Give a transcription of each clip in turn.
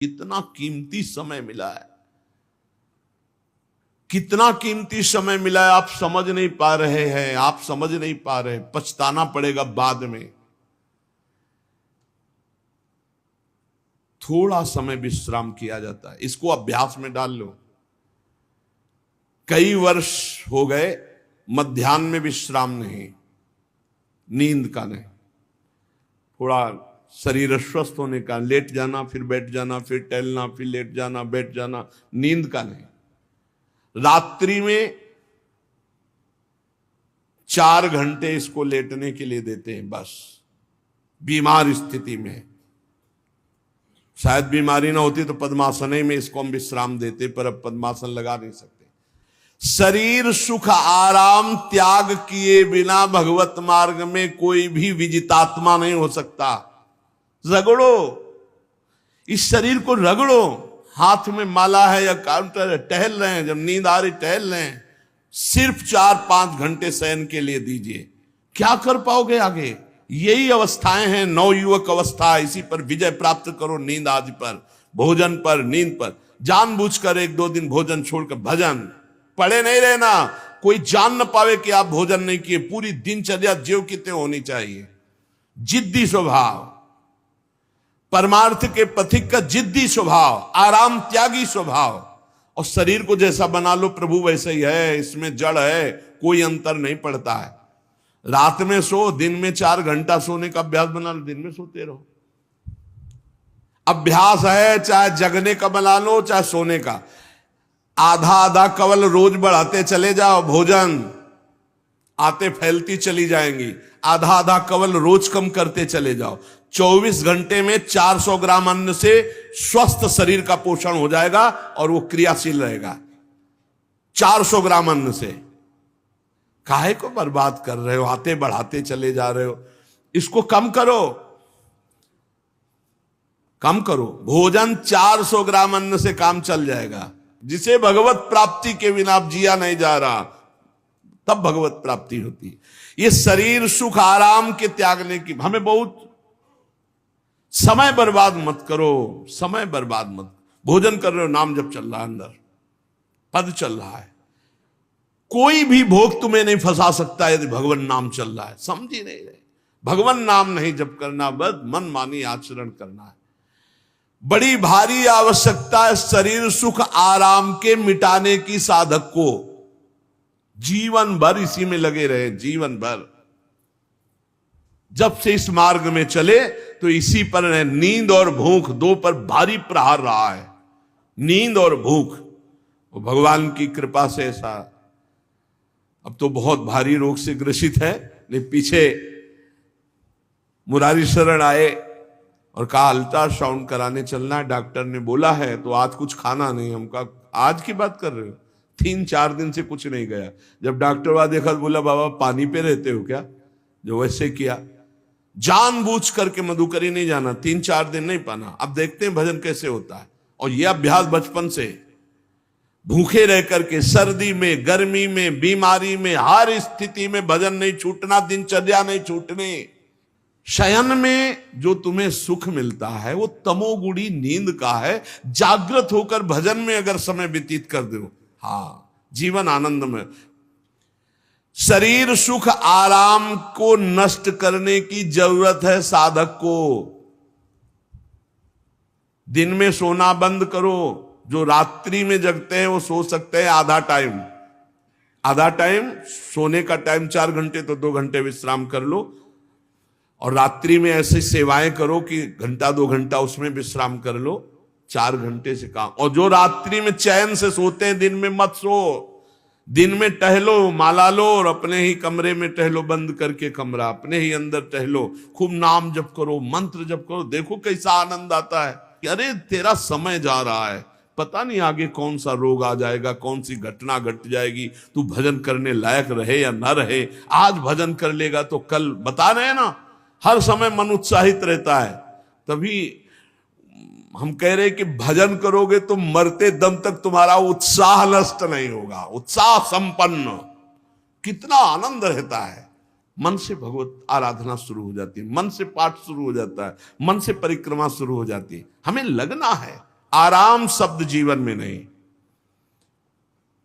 कितना कीमती समय मिला है, कितना कीमती समय मिला है। आप समझ नहीं पा रहे हैं, आप समझ नहीं पा रहे, पछताना पड़ेगा बाद में। थोड़ा समय विश्राम किया जाता है, इसको अभ्यास में डाल लो। कई वर्ष हो गए मध्याह्न में विश्राम नहीं, नींद का नहीं, थोड़ा शरीर स्वस्थ होने का, लेट जाना फिर बैठ जाना, फिर टहलना, फिर लेट जाना बैठ जाना, नींद का नहीं। रात्रि में 4 घंटे इसको लेटने के लिए देते हैं बस, बीमार स्थिति में। शायद बीमारी ना होती तो पद्मासन में इसको हम विश्राम देते, पर अब पद्मासन लगा नहीं सकते। शरीर सुख आराम त्याग किए बिना भगवत मार्ग में कोई भी विजितात्मा नहीं हो सकता। रगड़ो, इस शरीर को रगड़ो। हाथ में माला है या काउंटर है, टहल रहे हैं, जब नींद आ रही टहल रहे हैं, सिर्फ 4-5 घंटे शयन के लिए दीजिए। क्या कर पाओगे आगे? यही अवस्थाएं हैं, नवयुवक अवस्था। इसी पर विजय प्राप्त करो। नींद आदि पर, भोजन पर, नींद पर जानबूझकर 1-2 दिन भोजन छोड़कर भजन पड़े नहीं रहना। कोई जान न पावे कि आप भोजन नहीं किए। पूरी दिनचर्या ज्यों की त्यों होनी चाहिए। जिद्दी स्वभाव, परमार्थ के पथिक का जिद्दी स्वभाव, आराम त्यागी स्वभाव। और शरीर को जैसा बना लो प्रभु वैसे ही है, इसमें जड़ है, कोई अंतर नहीं पड़ता है। रात में सो, दिन में 4 घंटा सोने का अभ्यास बना लो, दिन में सोते रहो। अभ्यास है, चाहे जगने का बना लो चाहे सोने का। आधा आधा कवल रोज बढ़ाते चले जाओ, भोजन आते फैलती चली जाएंगी। आधा आधा कवल रोज कम करते चले जाओ। 24 घंटे में 400 ग्राम अन्न से स्वस्थ शरीर का पोषण हो जाएगा और वो क्रियाशील रहेगा। 400 ग्राम अन्न से काहे को बर्बाद कर रहे हो? आते बढ़ाते चले जा रहे हो। इसको कम करो, कम करो। भोजन 400 ग्राम अन्न से काम चल जाएगा। जिसे भगवत प्राप्ति के बिना आप जिया नहीं जा रहा, तब भगवत प्राप्ति होती है। ये शरीर सुख आराम के त्यागने की, हमें बहुत समय बर्बाद मत करो, समय बर्बाद मत। भोजन कर रहे हो, नाम जब चल रहा है, अंदर पद चल रहा है। कोई भी भोग तुम्हें नहीं फंसा सकता यदि भगवान नाम चल रहा है। समझ ही नहीं रहे। भगवान नाम नहीं जप करना, बस मन मानी आचरण करना है। बड़ी भारी आवश्यकता है शरीर सुख आराम के मिटाने की साधक को। जीवन भर इसी में लगे रहे, जीवन भर। जब से इस मार्ग में चले तो इसी पर है। नींद और भूख, 2 पर भारी प्रहार रहा है। नींद और भूख, वो भगवान की कृपा से ऐसा। अब तो बहुत भारी रोग से ग्रसित है, लेकिन पीछे मुरारी शरण आए और कहा अल्ट्रासाउंड कराने चलना है। डॉक्टर ने बोला है तो आज कुछ खाना नहीं। हम कहा आज की बात कर रहे हो? 3-4 दिन से कुछ नहीं गया। जब डॉक्टर वहां देखा तो बोला बाबा पानी पे रहते हो क्या? जो वैसे किया, जानबूझ करके मधुकरी नहीं जाना, 3-4 दिन नहीं पाना। अब देखते हैं भजन कैसे होता है। और यह अभ्यास बचपन से, भूखे रह करके, सर्दी में, गर्मी में, बीमारी में, हर स्थिति में भजन नहीं छूटना, दिनचर्या नहीं छूटने। शयन में जो तुम्हें सुख मिलता है वो तमोगुणी नींद का है। जागृत होकर भजन में अगर समय व्यतीत कर दो, हाँ, जीवन आनंद में। शरीर सुख आराम को नष्ट करने की जरूरत है साधक को। दिन में सोना बंद करो। जो रात्रि में जगते हैं वो सो सकते हैं आधा टाइम। आधा टाइम सोने का टाइम 4 घंटे, तो 2 घंटे विश्राम कर लो। और रात्रि में ऐसी सेवाएं करो कि 1-2 घंटा उसमें विश्राम कर लो। 4 घंटे से काम। और जो रात्रि में चैन से सोते हैं, दिन में मत सो। दिन में टहलो, माला लो और अपने ही कमरे में टहलो, बंद करके कमरा, अपने ही अंदर टहलो। खूब नाम जप करो, मंत्र जप करो। देखो कैसा आनंद आता है कि अरे तेरा समय जा रहा है, पता नहीं आगे कौन सा रोग आ जाएगा, कौन सी घटना घट जाएगी। तू भजन करने लायक रहे या ना रहे, आज भजन कर लेगा तो कल, बता रहे हैं ना, हर समय मन उत्साहित रहता है। तभी हम कह रहे कि भजन करोगे तो मरते दम तक तुम्हारा उत्साह नष्ट नहीं होगा। उत्साह संपन्न, कितना आनंद रहता है। मन से भगवत आराधना शुरू हो जाती है, मन से पाठ शुरू हो जाता है, मन से परिक्रमा शुरू हो जाती है। हमें लगना है। आराम शब्द जीवन में नहीं।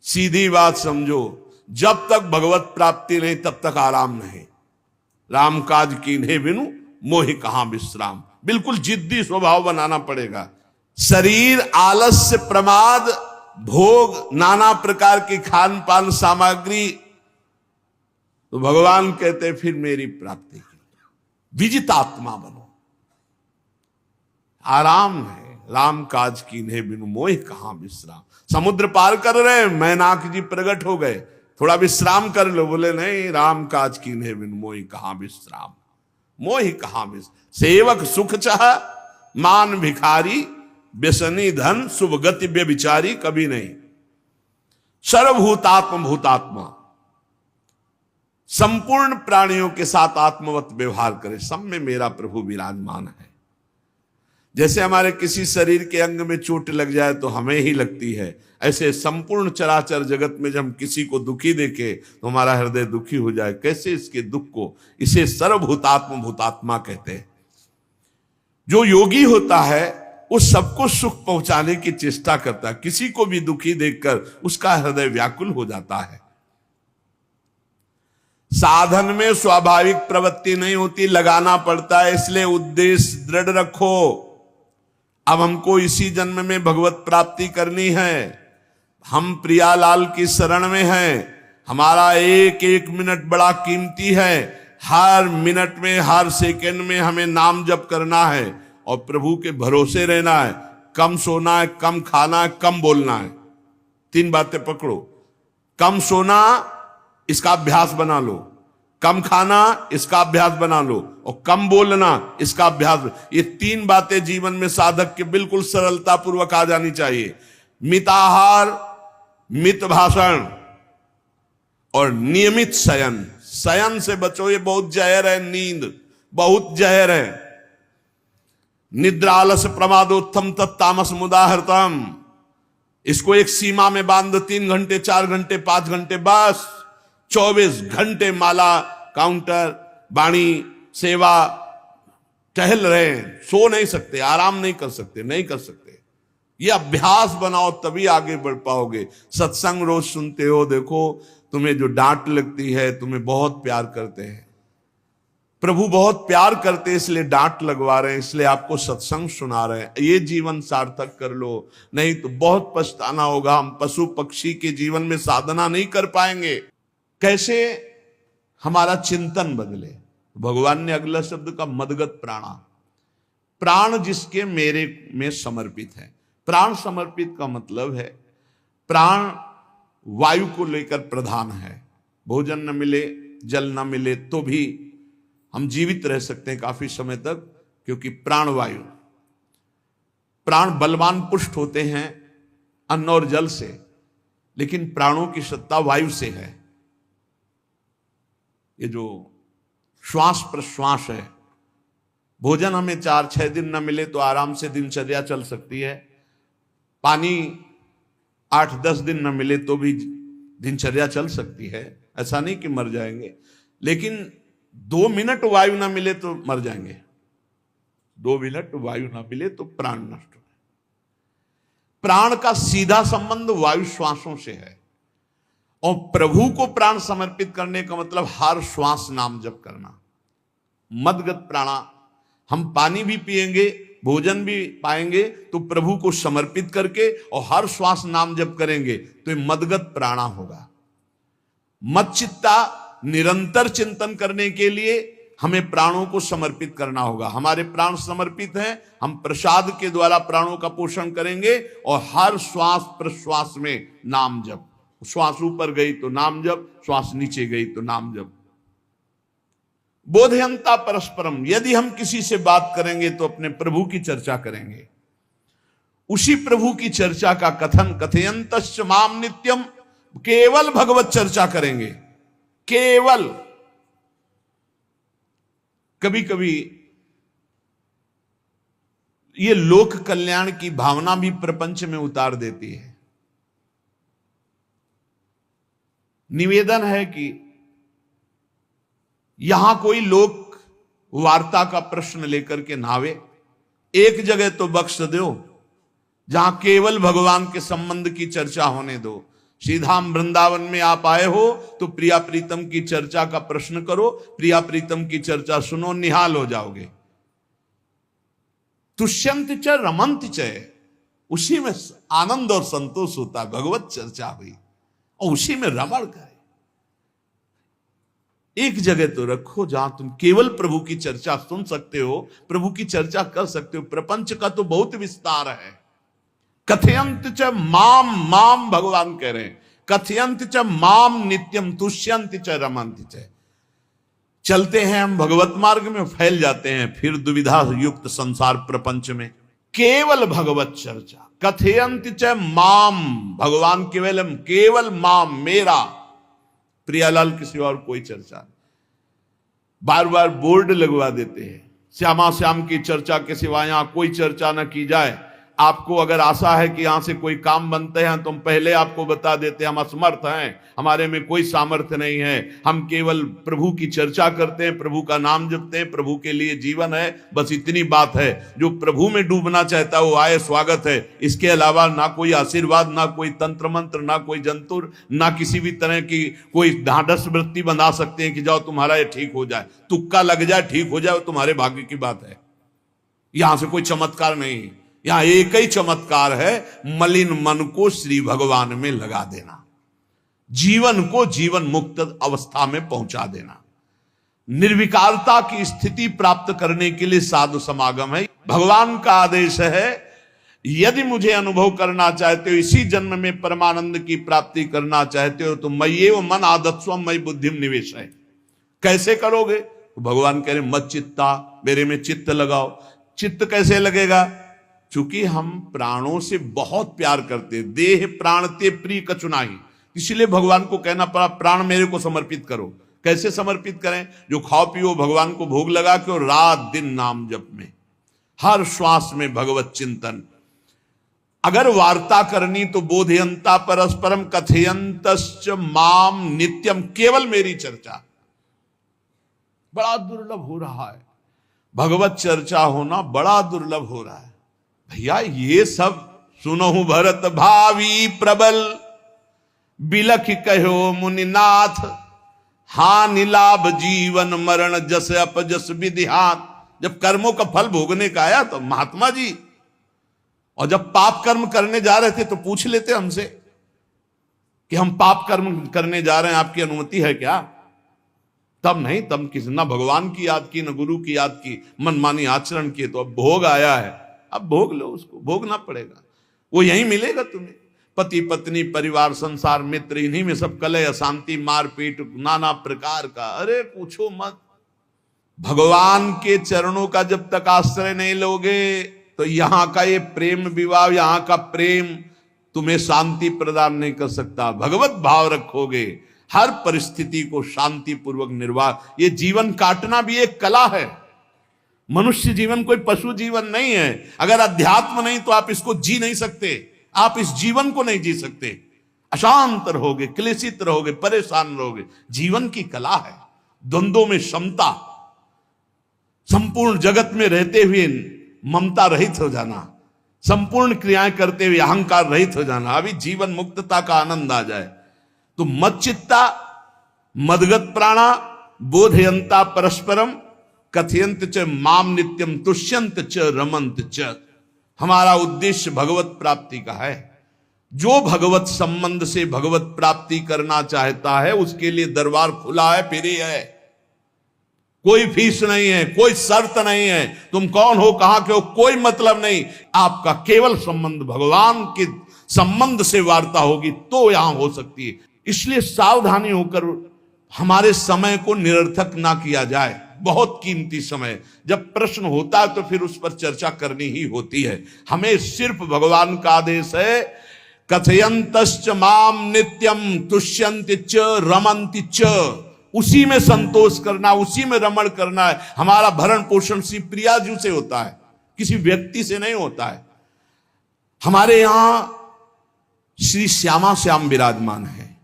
सीधी बात समझो, जब तक भगवत प्राप्ति नहीं तब तक आराम नहीं। राम काज कीन्हे बिनु मोहि कहां विश्राम। बिल्कुल जिद्दी स्वभाव बनाना पड़ेगा। शरीर, आलस्य, प्रमाद, भोग, नाना प्रकार की खान पान सामग्री, तो भगवान कहते फिर मेरी प्राप्ति की विजितात्मा बनो। आराम है, राम काज कीन्हे बिनु मोहि कहां विश्राम। समुद्र पार कर रहे, मैनाक जी प्रकट हो गए, थोड़ा विश्राम कर लो। बोले नहीं, राम काज कीन्हे बिनु मोहि कहां विश्राम। मोहि कहां विश्राम। सेवक सुख चाह, मान भिखारी, व्यसनी धन, शुभ गति व्यभिचारी, कभी नहीं। सर्वभूतात्म भूतात्मा, संपूर्ण प्राणियों के साथ आत्मवत व्यवहार करे, सब में मेरा प्रभु विराजमान है। जैसे हमारे किसी शरीर के अंग में चोट लग जाए तो हमें ही लगती है, ऐसे संपूर्ण चराचर जगत में जब हम किसी को दुखी देखे तो हमारा हृदय दुखी हो जाए। कैसे इसके दुख को, इसे सर्वभूतात्म भूतात्मा कहते हैं। जो योगी होता है वो सबको सुख पहुंचाने की चेष्टा करता है, किसी को भी दुखी देखकर उसका हृदय व्याकुल हो जाता है। साधन में स्वाभाविक प्रवृत्ति नहीं होती, लगाना पड़ता है, इसलिए उद्देश्य दृढ़ रखो। अब हमको इसी जन्म में भगवत प्राप्ति करनी है। हम प्रियालाल की शरण में हैं। हमारा एक एक मिनट बड़ा कीमती है। हर मिनट में, हर सेकंड में हमें नाम जप करना है और प्रभु के भरोसे रहना है। कम सोना है, कम खाना है, कम बोलना है। 3 बातें पकड़ो। कम सोना, इसका अभ्यास बना लो। कम खाना, इसका अभ्यास बना लो। और कम बोलना, इसका अभ्यास। ये 3 बातें जीवन में साधक के बिल्कुल सरलता पूर्वक आ जानी चाहिए। मिताहार, मित भाषण और नियमित शयन। शयन से बचो, ये बहुत जहर है। नींद बहुत जहर है। निद्रा आलस प्रमादोत्थम तत्तामस मुदाहृतम। इसको एक सीमा में बांध दो। 3 घंटे, 4 घंटे, 5 घंटे, बस 24 घंटे माला, काउंटर, वाणी, सेवा, टहल रहे हैं। सो नहीं सकते, आराम नहीं कर सकते, नहीं कर सकते। ये अभ्यास बनाओ तभी आगे बढ़ पाओगे। सत्संग रोज सुनते हो, देखो तुम्हें जो डांट लगती है, तुम्हें बहुत प्यार करते हैं। प्रभु बहुत प्यार करते हैं, इसलिए डांट लगवा रहे हैं, इसलिए आपको सत्संग सुना रहे हैं। ये जीवन सार्थक कर लो, नहीं तो बहुत पछताना होगा। हम पशु पक्षी के जीवन में साधना नहीं कर पाएंगे। कैसे हमारा चिंतन बदले। भगवान ने अगला शब्द का मदगत प्राणा। प्राण जिसके मेरे में समर्पित है। प्राण समर्पित का मतलब है प्राण वायु को लेकर प्रधान है। भोजन न मिले, जल न मिले तो भी हम जीवित रह सकते हैं काफी समय तक, क्योंकि प्राण वायु। प्राण बलवान पुष्ट होते हैं अन्न और जल से, लेकिन प्राणों की सत्ता वायु से है। ये जो श्वास प्रश्वास है, भोजन हमें 4-6 दिन न मिले तो आराम से दिनचर्या चल सकती है। पानी 8-10 दिन न मिले तो भी दिनचर्या चल सकती है। ऐसा नहीं कि मर जाएंगे, लेकिन 2 मिनट वायु ना मिले तो मर जाएंगे। 2 मिनट वायु ना मिले तो प्राण नष्ट हो। प्राण का सीधा संबंध वायु श्वासों से है। और प्रभु को प्राण समर्पित करने का मतलब हर श्वास नाम जप करना। मदगत प्राणा। हम पानी भी पिएंगे, भोजन भी पाएंगे तो प्रभु को समर्पित करके और हर श्वास नाम जप करेंगे तो ये मदगत प्राणा होगा। मत चित्ता, निरंतर चिंतन करने के लिए हमें प्राणों को समर्पित करना होगा। हमारे प्राण समर्पित हैं, हम प्रसाद के द्वारा प्राणों का पोषण करेंगे और हर श्वास प्रश्वास में नाम जप। श्वास ऊपर गई तो नाम जप, श्वास नीचे गई तो नाम जप। बोधयंता परस्परम। यदि हम किसी से बात करेंगे तो अपने प्रभु की चर्चा करेंगे। उसी प्रभु की चर्चा का कथन, कथयंतश्च माम नित्यम, केवल भगवत चर्चा करेंगे। केवल। कभी कभी ये लोक कल्याण की भावना भी प्रपंच में उतार देती है। निवेदन है कि यहां कोई लोक वार्ता का प्रश्न लेकर के नावे, एक जगह तो बख्श दो, जहां केवल भगवान के संबंध की चर्चा होने दो। श्रीधाम वृंदावन में आप आए हो तो प्रिया प्रीतम की चर्चा का प्रश्न करो, प्रिया प्रीतम की चर्चा सुनो, निहाल हो जाओगे। तुष्यंत च रमंत च, उसी में आनंद और संतोष होता है। भगवत चर्चा हुई और उसी में रमण करे। एक जगह तो रखो जहां तुम केवल प्रभु की चर्चा सुन सकते हो, प्रभु की चर्चा कर सकते हो। प्रपंच का तो बहुत विस्तार है। कथयंत च माम, माम भगवान कह रहे हैं, कथयंत च माम नित्यम तुष्यंत च रमंत च। चलते हैं हम भगवत मार्ग में, फैल जाते हैं फिर दुविधा युक्त संसार प्रपंच में। केवल भगवत चर्चा, कथयंत च माम, भगवान केवलम, केवल माम, मेरा, प्रियालाल की सिवा और कोई चर्चा नहीं। बार बार बोर्ड लगवा देते हैं, श्यामा श्याम की चर्चा के सिवा यहां कोई चर्चा न की जाए। आपको अगर आशा है कि यहां से कोई काम बनते हैं तो हम पहले आपको बता देते हैं, हम असमर्थ हैं, हमारे में कोई सामर्थ्य नहीं है। हम केवल प्रभु की चर्चा करते हैं, प्रभु का नाम जपते हैं, प्रभु के लिए जीवन है, बस इतनी बात है। जो प्रभु में डूबना चाहता है वो आए, स्वागत है। इसके अलावा ना कोई आशीर्वाद, ना कोई तंत्र मंत्र, ना कोई जंतुर, ना किसी भी तरह की कोई ढांढस वृत्ति बना सकते हैं कि जाओ तुम्हारा ये ठीक हो जाए, तुक्का लग जाए, ठीक हो जाए, तुम्हारे भाग्य की बात है। यहां से कोई चमत्कार नहीं, यहां एक ही चमत्कार है, मलिन मन को श्री भगवान में लगा देना, जीवन को जीवन मुक्त अवस्था में पहुंचा देना। निर्विकारता की स्थिति प्राप्त करने के लिए साधु समागम है। भगवान का आदेश है, यदि मुझे अनुभव करना चाहते हो, इसी जन्म में परमानंद की प्राप्ति करना चाहते हो, तो मय्येव मन आदत्स्व मयि बुद्धिम निवेश है। कैसे करोगे? तो भगवान कह रहे मत चित्ता, मेरे में चित्त लगाओ। चित्त कैसे लगेगा? चूंकि हम प्राणों से बहुत प्यार करते, देह प्राण ते प्रिय कछु नाही, इसलिए भगवान को कहना पड़ा प्राण मेरे को समर्पित करो। कैसे समर्पित करें? जो खाओ पियो भगवान को भोग लगा के, और रात दिन नाम जप में, हर श्वास में भगवत चिंतन। अगर वार्ता करनी तो बोधयंता परस्परम कथयंतश्च माम नित्यम, केवल मेरी चर्चा। बड़ा दुर्लभ हो रहा है, भगवत चर्चा होना बड़ा दुर्लभ हो रहा है। भैया ये सब सुनहु भरत भावी प्रबल, बिलख कहो मुनिनाथ, हानि लाभ जीवन मरण जस अपजस विधिहात। जब कर्मों का फल भोगने का आया तो महात्मा जी, और जब पाप कर्म करने जा रहे थे तो पूछ लेते हमसे कि हम पाप कर्म करने जा रहे हैं, आपकी अनुमति है क्या? तब नहीं, तब किसी ना भगवान की याद की, न गुरु की याद की, मनमानी आचरण किए। तो अब भोग आया है, अब भोग लो, उसको भोगना पड़ेगा, वो यहीं मिलेगा तुम्हें। पति पत्नी परिवार संसार मित्र, इन्हीं में सब कलह अशांति मारपीट नाना प्रकार का। अरे पूछो मत, भगवान के चरणों का जब तक आश्रय नहीं लोगे तो यहां का ये प्रेम विवाह, यहां का प्रेम तुम्हें शांति प्रदान नहीं कर सकता। भगवत भाव रखोगे, हर परिस्थिति को शांति पूर्वक निर्वाह। ये जीवन काटना भी एक कला है। मनुष्य जीवन कोई पशु जीवन नहीं है। अगर अध्यात्म नहीं तो आप इसको जी नहीं सकते, आप इस जीवन को नहीं जी सकते। अशांत रहोगे, क्लेशित रहोगे, परेशान रहोगे। जीवन की कला है द्वंद्वों में समता, संपूर्ण जगत में रहते हुए ममता रहित हो जाना, संपूर्ण क्रियाएं करते हुए अहंकार रहित हो जाना। अभी जीवन मुक्तता का आनंद आ जाए तो मत चित्ता, मदगत प्राणा, बोधयंता परस्परम, कथयंत च माम नित्यम, तुष्यंत च रमंत च। हमारा उद्देश्य भगवत प्राप्ति का है। जो भगवत संबंध से भगवत प्राप्ति करना चाहता है उसके लिए दरबार खुला है, फ्री है, कोई फीस नहीं है, कोई शर्त नहीं है। तुम कौन हो, कहां के हो, कोई मतलब नहीं। आपका केवल संबंध भगवान के संबंध से वार्ता होगी तो यहां हो सकती है। इसलिए सावधानी होकर हमारे समय को निरर्थक ना किया जाए। बहुत कीमती समय, जब प्रश्न होता है तो फिर उस पर चर्चा करनी ही होती है। हमें सिर्फ भगवान का आदेश है, कथयंतश्च माम नित्यम तुष्यंत च रमन्ति च। उसी में संतोष करना, उसी में रमण करना है। हमारा भरण पोषण श्री प्रिया जी से होता है, किसी व्यक्ति से नहीं होता है। हमारे यहां श्री श्यामा श्याम विराजमान है,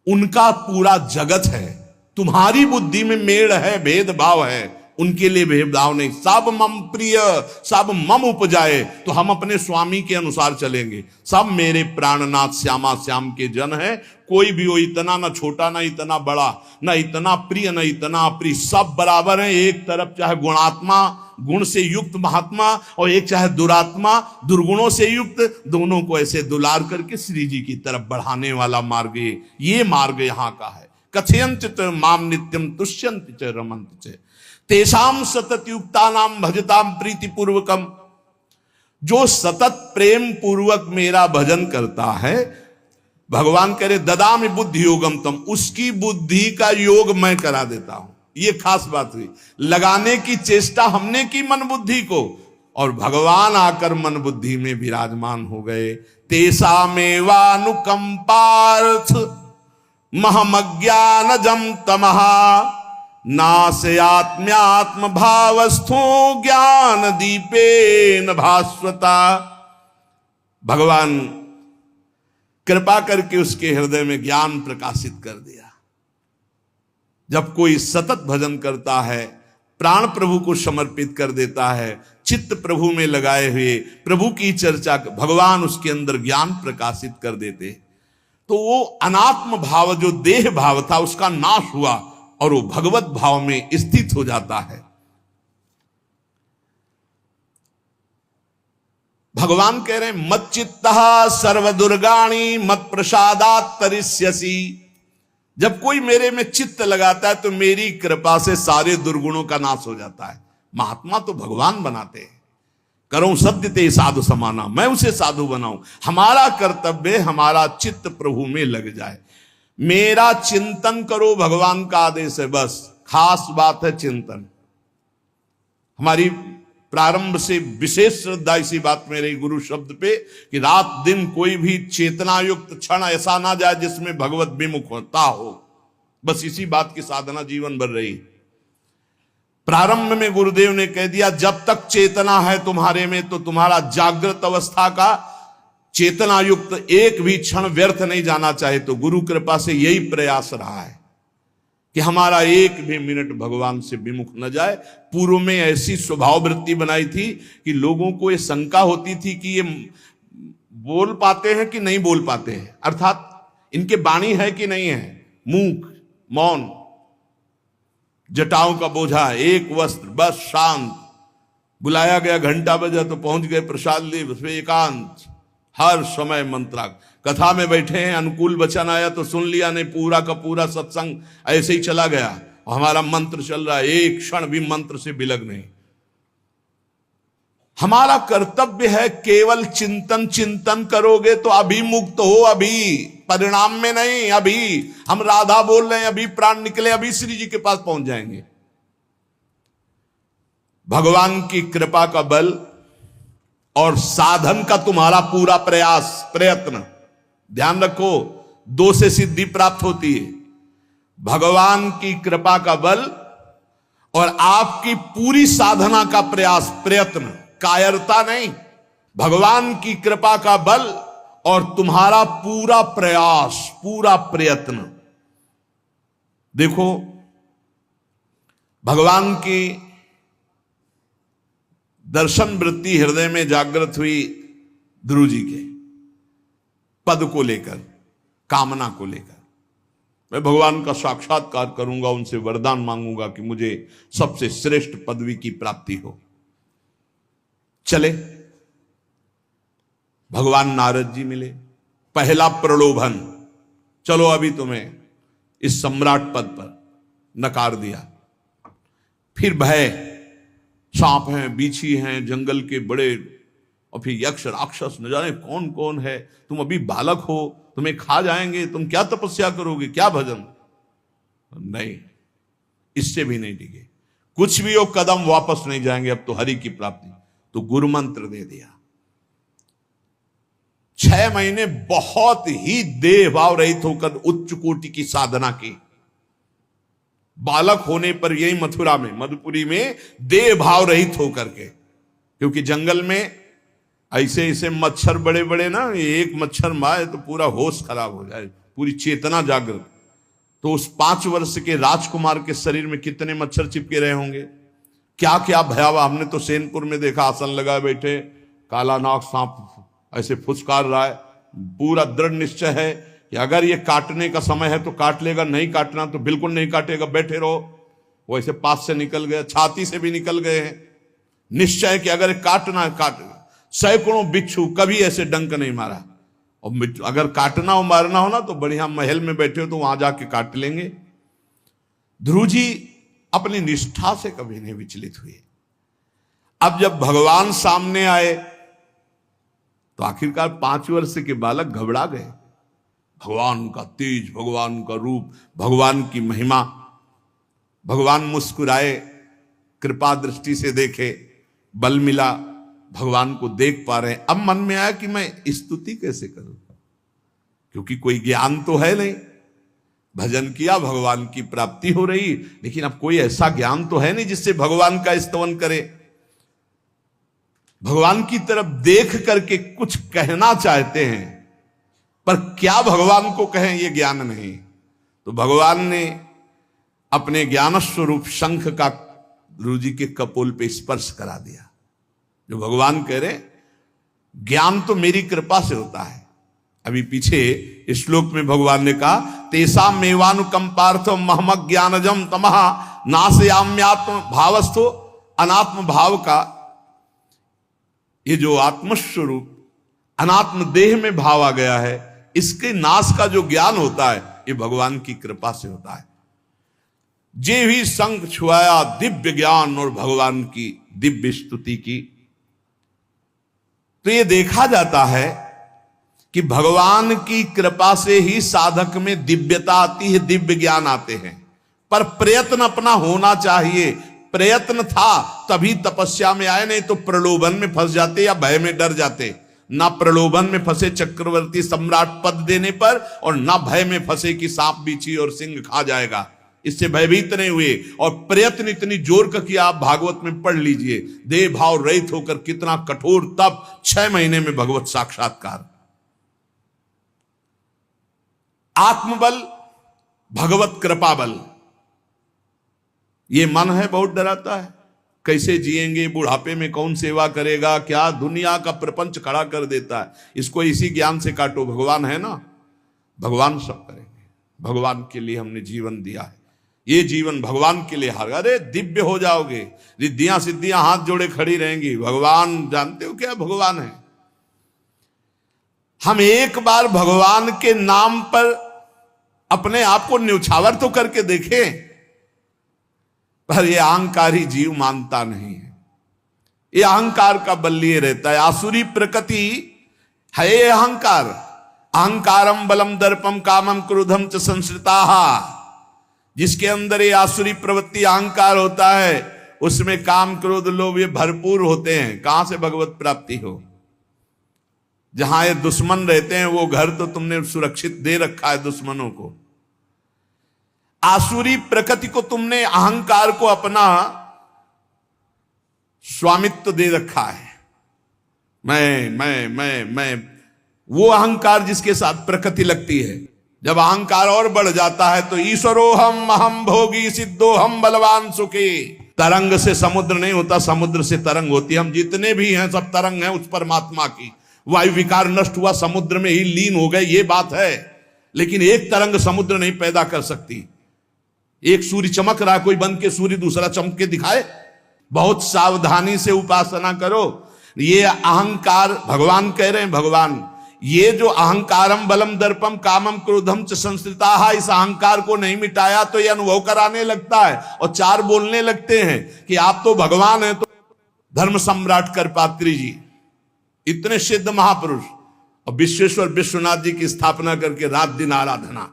उनका पूरा जगत है। तुम्हारी बुद्धि में मेड़ है, भेदभाव है, उनके लिए भेदभाव नहीं, सब मम प्रिय, सब मम उपजाए, तो हम अपने स्वामी के अनुसार चलेंगे। सब मेरे प्राणनाथ श्यामा श्याम के जन है, कोई भी हो, इतना ना छोटा ना इतना बड़ा, ना इतना प्रिय ना इतना अप्रिय, सब बराबर है। एक तरफ चाहे गुणात्मा, गुण से युक्त महात्मा, और एक चाहे दुरात्मा, दुर्गुणों से युक्त, दोनों को ऐसे दुलार करके श्री जी की तरफ बढ़ाने वाला मार्ग, ये मार्ग यहाँ का है। कथयंत च माम नित्यम तुष्यंत च रमंत च तेषाम सतत युक्ता नाम भजताम प्रीति पूर्वकम। जो सतत प्रेम पूर्वक मेरा भजन करता है, भगवान कह रहे ददामि बुद्धि योगम तम, उसकी बुद्धि का योग मैं करा देता हूं। ये खास बात हुई, लगाने की चेष्टा हमने की मन बुद्धि को, और भगवान आकर मन बुद्धि में विराजमान हो गए। तेषामेवानुकंपार्थ महमज्ञानजं तमः नाशयात्म्यात्म भावस्थो ज्ञान दीपेन भास्वता। भगवान कृपा करके उसके हृदय में ज्ञान प्रकाशित कर दिया। जब कोई सतत भजन करता है, प्राण प्रभु को समर्पित कर देता है, चित्त प्रभु में लगाए हुए प्रभु की चर्चा, भगवान उसके अंदर ज्ञान प्रकाशित कर देते, तो वो अनात्म भाव जो देह भाव था उसका नाश हुआ और वो भगवत भाव में स्थित हो जाता है। भगवान कह रहे हैं मत चित्तः सर्वदुर्गाणि मत प्रसादात् तरिष्यसि। जब कोई मेरे में चित्त लगाता है तो मेरी कृपा से सारे दुर्गुणों का नाश हो जाता है। महात्मा तो भगवान बनाते हैं, करो सत्य ते साधु समाना, मैं उसे साधु बनाऊं। हमारा कर्तव्य, हमारा चित्त प्रभु में लग जाए, मेरा चिंतन करो, भगवान का आदेश है। बस खास बात है चिंतन। हमारी प्रारंभ से विशेष श्रद्धा इसी बात में रही गुरु शब्द पे, कि रात दिन कोई भी चेतना युक्त क्षण ऐसा ना जाए जिसमें भगवत विमुख होता हो। बस इसी बात की साधना जीवन भर रही। प्रारंभ में गुरुदेव ने कह दिया जब तक चेतना है तुम्हारे में, तो तुम्हारा जागृत अवस्था का चेतना युक्त एक भी क्षण व्यर्थ नहीं जाना चाहे। तो गुरु कृपा से यही प्रयास रहा है कि हमारा एक भी मिनट भगवान से विमुख न जाए। पूर्व में ऐसी स्वभाव वृत्ति बनाई थी कि लोगों को ये शंका होती थी कि ये बोल पाते हैं कि नहीं बोल पाते हैं, अर्थात इनके वाणी है कि नहीं है, मूक मौन, जटाओं का बोझा, एक वस्त्र, बस शांत। बुलाया गया, घंटा बजा तो पहुंच गए, प्रसाद लिए, उसमें एकांत, हर समय मंत्रा। कथा में बैठे हैं, अनुकूल वचन आया तो सुन लिया, नहीं पूरा का पूरा सत्संग ऐसे ही चला गया। हमारा मंत्र चल रहा है, एक क्षण भी मंत्र से बिलग नहीं। हमारा कर्तव्य है केवल चिंतन। चिंतन करोगे तो अभी मुक्त हो, अभी परिणाम में नहीं। अभी हम राधा बोल रहे हैं, अभी प्राण निकले, अभी श्री जी के पास पहुंच जाएंगे। भगवान की कृपा का बल और साधन का तुम्हारा पूरा प्रयास प्रयत्न, ध्यान रखो, दो से सिद्धि प्राप्त होती है। भगवान की कृपा का बल और आपकी पूरी साधना का प्रयास प्रयत्न, कायरता नहीं। भगवान की कृपा का बल और तुम्हारा पूरा प्रयास, पूरा प्रयत्न। देखो भगवान की दर्शन वृत्ति हृदय में जागृत हुई ध्रुव जी के पद को लेकर, कामना को लेकर। मैं भगवान का साक्षात्कार करूंगा, उनसे वरदान मांगूंगा कि मुझे सबसे श्रेष्ठ पदवी की प्राप्ति हो। चले, भगवान नारद जी मिले। पहला प्रलोभन, चलो अभी तुम्हें इस सम्राट पद पर नकार दिया। फिर भय, सांप हैं, बीछी हैं, जंगल के बड़े, और फिर यक्ष राक्षस, न जाने कौन कौन है। तुम अभी बालक हो, तुम्हें खा जाएंगे, तुम क्या तपस्या करोगे, क्या भजन। नहीं, इससे भी नहीं टिके। कुछ भी हो, कदम वापस नहीं जाएंगे, अब तो हरि की प्राप्ति। तो गुरु मंत्र दे दिया। 6 महीने बहुत ही देह भाव रहित होकर उच्च कोटि की साधना की। बालक होने पर यही मथुरा में, मधुपुरी में देह भाव रहित होकर के, क्योंकि जंगल में ऐसे ऐसे मच्छर बड़े बड़े ना, एक मच्छर मारे तो पूरा होश खराब हो जाए, पूरी चेतना जागृत। तो उस 5 वर्ष के राजकुमार के शरीर में कितने मच्छर चिपके रहे होंगे। क्या क्या भयावह। हमने तो सैनपुर में देखा, आसन लगाए बैठे, काला नाग सांप ऐसे फुसकार रहा है। पूरा दृढ़ निश्चय है कि अगर ये काटने का समय है तो काट लेगा, नहीं काटना तो बिल्कुल नहीं काटेगा, बैठे रहो। वो ऐसे पास से निकल गए, छाती से भी निकल गए हैं। निश्चय कि अगर काटना है काट। सैकड़ों बिच्छू, कभी ऐसे डंक नहीं मारा। और अगर काटना हो मारना हो ना तो बढ़िया महल में बैठे हो तो वहां जाके काट लेंगे। ध्रुव जी अपनी निष्ठा से कभी नहीं विचलित हुए। अब जब भगवान सामने आए तो आखिरकार 5 वर्ष के बालक घबरा गए। भगवान का तेज, भगवान का रूप, भगवान की महिमा। भगवान मुस्कुराए, कृपा दृष्टि से देखे, बल मिला, भगवान को देख पा रहे हैं। अब मन में आया कि मैं स्तुति कैसे करूं, क्योंकि कोई ज्ञान तो है नहीं। भजन किया, भगवान की प्राप्ति हो रही, लेकिन अब कोई ऐसा ज्ञान तो है नहीं जिससे भगवान का स्तवन करे। भगवान की तरफ देख करके कुछ कहना चाहते हैं, पर क्या भगवान को कहें ये ज्ञान नहीं। तो भगवान ने अपने ज्ञान स्वरूप शंख का ध्रुव जी के कपोल पे स्पर्श करा दिया। जो भगवान कह रहे, ज्ञान तो मेरी कृपा से होता है। अभी पीछे इस श्लोक में भगवान ने कहा, तेसा मेवानुकंपार्थो महमक ज्ञानजम तमः नाशयाम्यात्म भावस्थो। अनात्म भाव का ये जो आत्मस्वरूप अनात्म देह में भाव आ गया है, इसके नाश का जो ज्ञान होता है ये भगवान की कृपा से होता है। जे भी संग छुआया दिव्य ज्ञान और भगवान की दिव्य स्तुति की। तो ये देखा जाता है कि भगवान की कृपा से ही साधक में दिव्यता आती है, दिव्य ज्ञान आते हैं। पर प्रयत्न अपना होना चाहिए। प्रयत्न था तभी तपस्या में आए, नहीं तो प्रलोभन में फंस जाते या भय में डर जाते। ना प्रलोभन में फंसे चक्रवर्ती सम्राट पद देने पर, और ना भय में फंसे कि सांप बिच्छी और सिंह खा जाएगा, इससे भयभीत नहीं हुए। और प्रयत्न इतनी जोर का किया, आप भागवत में पढ़ लीजिए, देह भाव रहित होकर कितना कठोर तप, 6 महीने में भगवत साक्षात्कार। आत्मबल, भगवत कृपा बल। ये मन है बहुत डराता है, कैसे जिएंगे, बुढ़ापे में कौन सेवा करेगा, क्या दुनिया का प्रपंच खड़ा कर देता है। इसको इसी ज्ञान से काटो, भगवान है ना, भगवान सब करेंगे। भगवान के लिए हमने जीवन दिया है, ये जीवन भगवान के लिए हार। अरे दिव्य हो जाओगे, रिद्धियां सिद्धियां हाथ जोड़े खड़ी रहेंगी। भगवान जानते हो क्या भगवान है। हम एक बार भगवान के नाम पर अपने आप को न्यौछावर तो करके देखें, पर यह अहंकारी जीव मानता नहीं है। यह अहंकार का बल लिए रहता है। आसुरी प्रकृति है ये अहंकार। अहंकारम बलम दर्पम कामम क्रोधम च संश्रिताः। जिसके अंदर ये आसुरी प्रवृत्ति अहंकार होता है, उसमें काम क्रोध लोभ ये भरपूर होते हैं। कहां से भगवत प्राप्ति हो। जहां ये दुश्मन रहते हैं वो घर तो तुमने सुरक्षित दे रखा है दुश्मनों को। आसुरी प्रकृति को तुमने, अहंकार को अपना स्वामित्व दे रखा है। मैं वो अहंकार जिसके साथ प्रकृति लगती है। जब अहंकार और बढ़ जाता है तो ईश्वरोहम अहम भोगी सिद्धोहम बलवान सुखी। तरंग से समुद्र नहीं होता, समुद्र से तरंग होती है। हम जितने भी हैं सब तरंग हैं उस परमात्मा की। वायु विकार नष्ट हुआ, समुद्र में ही लीन हो गए, ये बात है। लेकिन एक तरंग समुद्र नहीं पैदा कर सकती। एक सूर्य चमक रहा, कोई बन के सूर्य दूसरा चमक के दिखाए। बहुत सावधानी से उपासना करो। ये अहंकार, भगवान कह रहे हैं, भगवान ये जो अहंकारम बलम दर्पम कामम क्रोधम च संश्रिताः, इस अहंकार को नहीं मिटाया तो ये अनुभव कराने लगता है और 4 बोलने लगते हैं कि आप तो भगवान हैं। तो धर्म सम्राट करपात्री जी, इतने सिद्ध महापुरुष, और विश्वेश्वर विश्वनाथ जी की स्थापना करके रात दिन आराधना,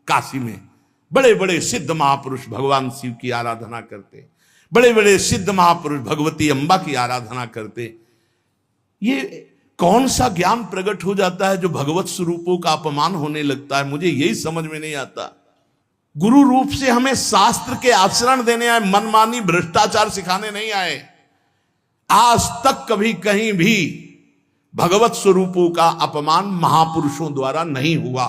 काशी में बड़े बड़े सिद्ध महापुरुष भगवान शिव की आराधना करते, बड़े बड़े सिद्ध महापुरुष भगवती अम्बा की आराधना करते। ये कौन सा ज्ञान प्रकट हो जाता है जो भगवत स्वरूपों का अपमान होने लगता है। मुझे यही समझ में नहीं आता। गुरु रूप से हमें शास्त्र के आचरण देने आए, मनमानी भ्रष्टाचार सिखाने नहीं आए। आज तक कभी कहीं भी भगवत स्वरूपों का अपमान महापुरुषों द्वारा नहीं हुआ।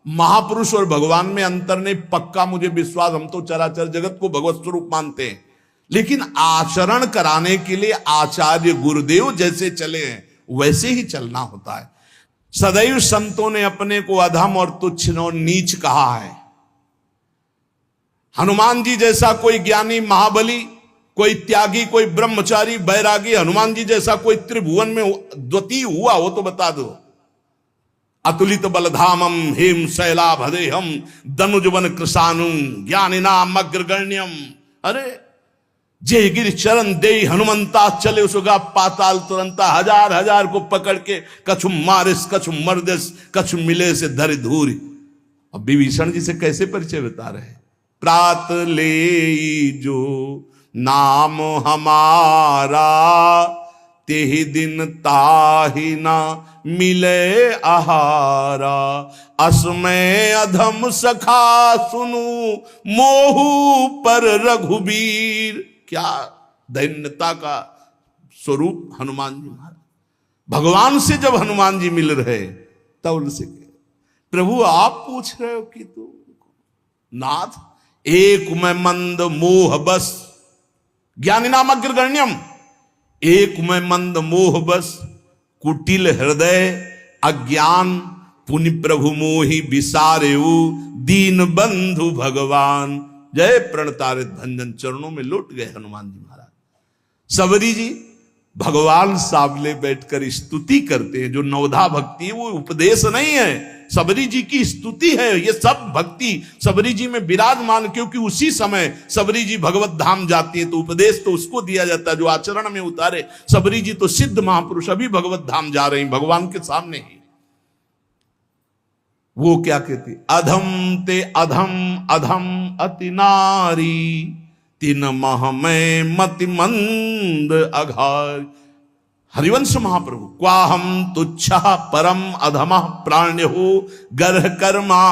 महापुरुष और भगवान में अंतर नहीं, पक्का मुझे विश्वास। हम तो चराचर जगत को भगवत स्वरूप मानते हैं, लेकिन आचरण कराने के लिए आचार्य गुरुदेव जैसे चले हैं वैसे ही चलना होता है। सदैव संतों ने अपने को अधम और तुच्छ और नीच कहा है। हनुमान जी जैसा कोई ज्ञानी, महाबली, कोई त्यागी, कोई ब्रह्मचारी, बैरागी, हनुमान जी जैसा कोई त्रिभुवन में द्वितीय हुआ हो तो बता दो। अतुलित बलधामम हेम शैलाभदेहम दनुजवन कृशानुम ज्ञानिनाम अग्रगण्यम। अरे जय गिर चरण दे हनुमंता चले उसगा पाताल तुरंता, हजार हजार को पकड़ के कछु मारिस कछु मर्दिस कछु मिले से धर धूरी। अब विभीषण जी से कैसे परिचय बता रहे। प्रात ले जो नाम हमारा तेहि दिन ताहि ना मिले आहारा। असमय अधम सखा सुनु मोहु पर रघुबीर। क्या दैन्यता का स्वरूप हनुमान जी महाराज। भगवान से जब हनुमान जी मिल रहे तब उनसे प्रभु आप पूछ रहे हो कि तू नाथ एक में मंद मोह बस ज्ञानी नाम अग्रगण्यम। एक में मंद मोह बस कुटिल हृदय अज्ञान पुनि प्रभु मोहि विसारेऊ दीन बंधु भगवान। जय प्रणतारित भंजन चरणों में लौट गए हनुमान जी महाराज। सबरी जी भगवान सामने बैठकर स्तुति करते हैं। जो नवधा भक्ति है वो उपदेश नहीं है, सबरी जी की स्तुति है। ये सब भक्ति सबरी जी में विराजमान, क्योंकि उसी समय सबरी जी भगवत धाम जाती है तो उपदेश तो उसको दिया जाता है जो आचरण में उतारे। सबरी जी तो सिद्ध महापुरुष अभी भगवत धाम जा रहे हैं भगवान के सामने ही। वो क्या कहती, अधम ते अधम अधम अति नारी तीन मह में मति मंद अघार। हरिवंश महाप्रभु क्वाहम तुच्छ परम अधम प्राण्य हो गर्ह कर्मा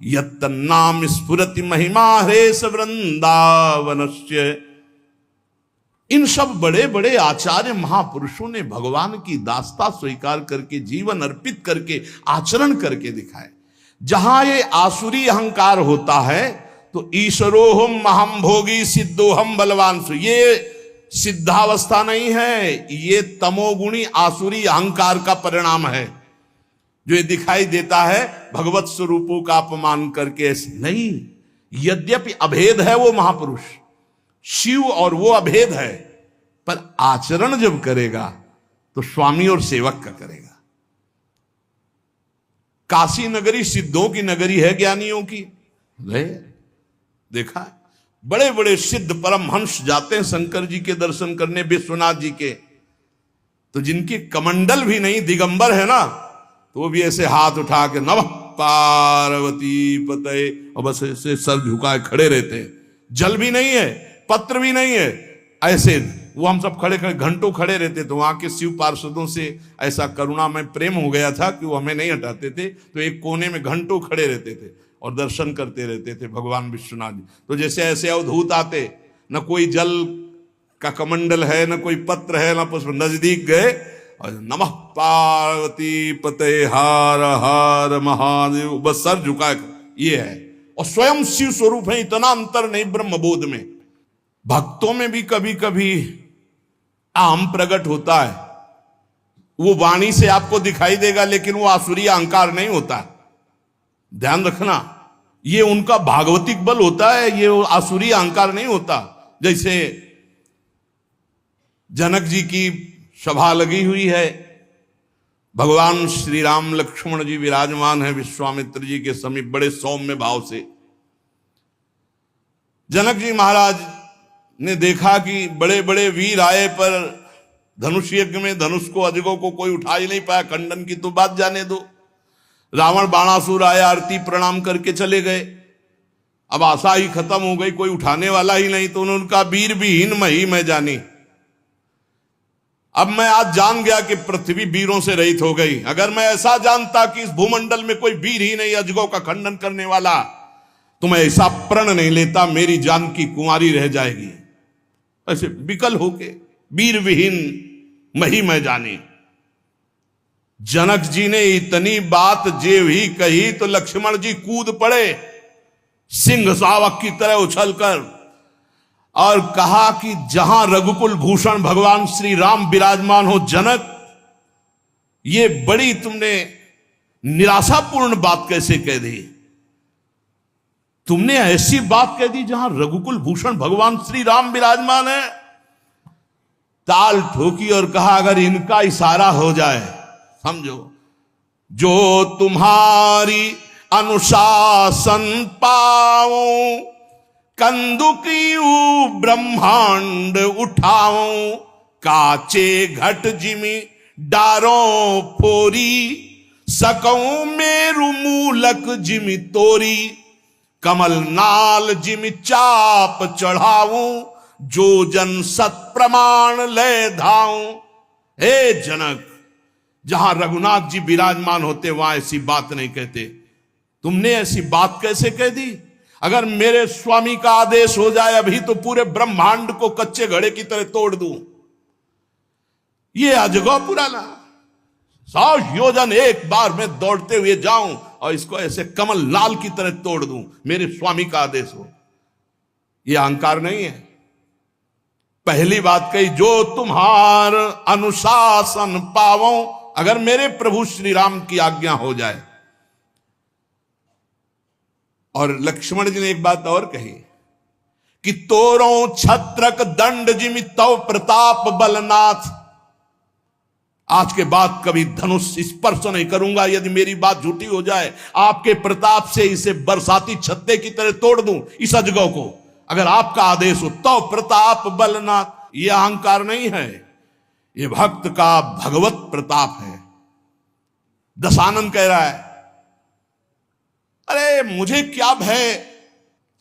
यत नाम स्फुरति महिमा हरेश वृंदावनस्य। इन सब बड़े बड़े आचार्य महापुरुषों ने भगवान की दास्ता स्वीकार करके जीवन अर्पित करके आचरण करके दिखाए। जहां ये आसुरी अहंकार होता है तो ईश्वरोहम महम भोगी सिद्धोहम बलवान, ये सिद्धावस्था नहीं है, ये तमोगुणी आसुरी अहंकार का परिणाम है जो ये दिखाई देता है भगवत स्वरूपों का अपमान करके। नहीं, यद्यपि अभेद है वो महापुरुष शिव और वो अभेद है, पर आचरण जब करेगा तो स्वामी और सेवक का करेगा। काशी नगरी सिद्धों की नगरी है, ज्ञानियों की। देखा बड़े बड़े सिद्ध परमहंस जाते हैं शंकर जी के दर्शन करने, विश्वनाथ जी के, तो जिनकी कमंडल भी नहीं दिगंबर है ना, तो वो भी ऐसे हाथ उठा के नमः पार्वती पते और बस ऐसे सर झुकाए खड़े रहते हैं। जल भी नहीं है, पत्र भी नहीं है, ऐसे वो हम सब खड़े खड़े घंटों खड़े रहते। तो वहां के शिव पार्षदों से ऐसा करुणा में प्रेम हो गया था कि वो हमें नहीं हटाते थे, तो एक कोने में घंटों खड़े रहते थे और दर्शन करते रहते थे भगवान विश्वनाथ जी। तो जैसे ऐसे अवधूत आते, न कोई जल का कमंडल है, न कोई पत्र है, न पुष्प, नजदीक गए और नमः पार्वती पते हार हार महादेव, बस सर झुकाए, ये है। और स्वयं शिव स्वरूप है, इतना अंतर नहीं ब्रह्मबोध में। भक्तों में भी कभी कभी अहम प्रकट होता है, वो वाणी से आपको दिखाई देगा, लेकिन वो आसुरी अहंकार नहीं होता। ध्यान रखना, ये उनका भागवतिक बल होता है, ये आसुरी अहंकार नहीं होता। जैसे जनक जी की सभा लगी हुई है, भगवान श्री राम लक्ष्मण जी विराजमान है विश्वामित्र जी के समीप बड़े सौम्य भाव से। जनक जी महाराज ने देखा कि बड़े बड़े वीर आए पर धनुष यज्ञ में धनुष को अजगों को कोई उठा ही नहीं पाया, खंडन की तो बात जाने दो। रावण बाणासुर आया, आरती प्रणाम करके चले गए। अब आशा ही खत्म हो गई, कोई उठाने वाला ही नहीं। तो उन्होंने कहा वीर विहीन मही मैं जानी। अब मैं आज जान गया कि पृथ्वी वीरों से रहित हो गई। अगर मैं ऐसा जानता कि इस भूमंडल में कोई वीर ही नहीं अजगों का खंडन करने वाला, तो मैं ऐसा प्रण नहीं लेता, मेरी जान की कुंवारी रह जाएगी। ऐसे विकल होके वीर विहीन मही मैं जानी। जनक जी ने इतनी बात जेव ही कही तो लक्ष्मण जी कूद पड़े सिंह शावक की तरह उछलकर। और कहा कि जहां रघुकुल भूषण भगवान श्री राम विराजमान हो जनक, ये बड़ी तुमने निराशापूर्ण बात कैसे कह दी? तुमने ऐसी बात कह दी जहां रघुकुल भूषण भगवान श्री राम विराजमान है। ताल ठोकी और कहा अगर इनका इशारा हो जाए, समझो, जो तुम्हारी अनुशासन पाओ, कंदुकियू ब्रह्मांड उठाओ, काचे घट जिमी डारों फोरी, सकऊं मेरु मूलक जिमी तोरी, कमल नाल जिमी चाप चढ़ाऊं, जो जन सत प्रमाण ले धाऊं। हे जनक, जहां रघुनाथ जी विराजमान होते वहां ऐसी बात नहीं कहते। तुमने ऐसी बात कैसे कह दी? अगर मेरे स्वामी का आदेश हो जाए अभी तो पूरे ब्रह्मांड को कच्चे घड़े की तरह तोड़ दूं। ये अजगौ पुराना 100 योजन एक बार में दौड़ते हुए जाऊं और इसको ऐसे कमल लाल की तरह तोड़ दूं, मेरे स्वामी का आदेश हो। यह अहंकार नहीं है। पहली बात कही, जो तुम्हार अनुशासन पावो, अगर मेरे प्रभु श्री राम की आज्ञा हो जाए। और लक्ष्मण जी ने एक बात और कही कि तोरों छत्रक दंड जिमि तव प्रताप बलनाथ। आज के बाद कभी धनुष स्पर्श नहीं करूंगा यदि मेरी बात झूठी हो जाए। आपके प्रताप से इसे बरसाती छत्ते की तरह तोड़ दूं इस अजगौ को, अगर आपका आदेश हो। तो प्रताप बलनाथ, यह अहंकार नहीं है, यह भक्त का भगवत प्रताप है। दशानंद कह रहा है, अरे मुझे क्या भय,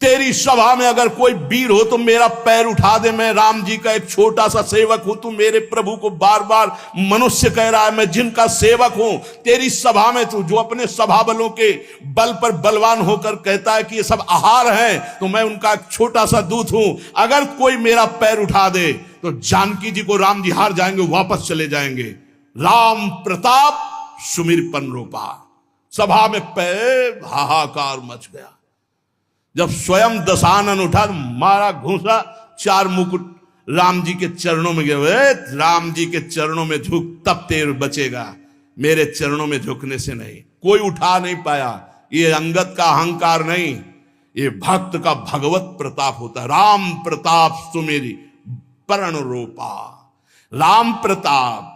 तेरी सभा में अगर कोई वीर हो तो मेरा पैर उठा दे। मैं राम जी का एक छोटा सा सेवक हूं, तू मेरे प्रभु को बार बार मनुष्य कह रहा है, मैं जिनका सेवक हूं। तेरी सभा में तू जो अपने सभा बलों के बल पर बलवान होकर कहता है कि ये सब आहार है, तो मैं उनका एक छोटा सा दूत हूं। अगर कोई मेरा पैर उठा दे तो जानकी जी को राम जी हार जाएंगे, वापस चले जाएंगे। राम प्रताप सुमिरपन रूपा। सभा में पैर हाहाकार मच गया। जब स्वयं दशानन उठा तो मारा घूसा, 4 मुकुट राम जी के चरणों में गए। राम जी के चरणों में झुक, तब तेर बचेगा, मेरे चरणों में झुकने से नहीं। कोई उठा नहीं पाया। ये अंगत का अहंकार नहीं, ये भक्त का भगवत प्रताप होता है। राम प्रताप सुमेरी परण रूपा। राम प्रताप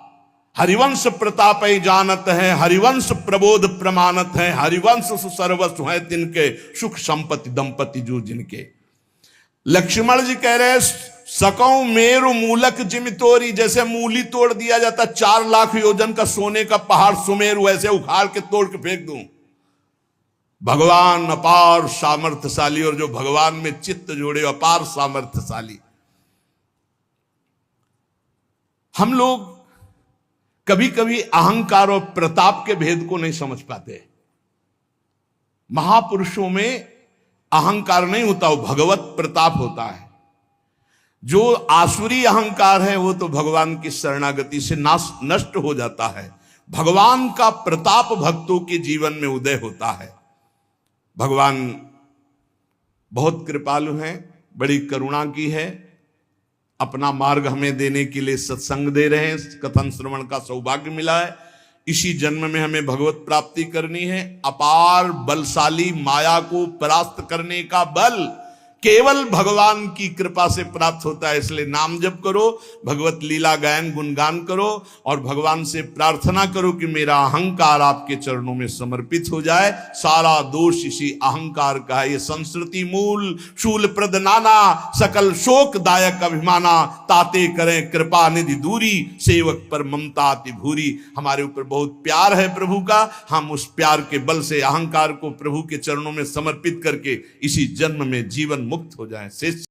हरिवंश प्रताप ही जानत है, हरिवंश प्रबोध प्रमाणत है, हरिवंश सर्वस्व है तिनके, सुख संपत्ति दंपति जो जिनके। लक्ष्मण जी कह रहे, सकऊं मेरु मूलक जिमि तोरी, जैसे मूली तोड़ दिया जाता 4 लाख योजन का सोने का पहाड़ सुमेरु, वैसे उखाड़ के तोड़ के फेंक दूं। भगवान अपार सामर्थ्यशाली, और जो भगवान में चित्त जोड़े अपार सामर्थ्यशाली। हम लोग कभी कभी अहंकार और प्रताप के भेद को नहीं समझ पाते। महापुरुषों में अहंकार नहीं होता, वो भगवत प्रताप होता है। जो आसुरी अहंकार है वो तो भगवान की शरणागति से नष्ट हो जाता है। भगवान का प्रताप भक्तों के जीवन में उदय होता है। भगवान बहुत कृपालु हैं, बड़ी करुणा की है, अपना मार्ग हमें देने के लिए सत्संग दे रहे हैं। कथन श्रवण का सौभाग्य मिला है। इसी जन्म में हमें भगवत प्राप्ति करनी है। अपार बलशाली माया को परास्त करने का बल केवल भगवान की कृपा से प्राप्त होता है। इसलिए नाम जप करो, भगवत लीला गायन गुणगान करो और भगवान से प्रार्थना करो कि मेरा अहंकार आपके चरणों में समर्पित हो जाए। सारा दोष इसी अहंकार का है। ये संस्कृति मूल शूल प्रद नाना, सकल शोक दायक अभिमाना, ताते करें कृपा निधि दूरी, सेवक पर ममता अति भूरी। हमारे ऊपर बहुत प्यार है प्रभु का, हम उस प्यार के बल से अहंकार को प्रभु के चरणों में समर्पित करके इसी जन्म में जीवन मुक्त हो जाए। शेष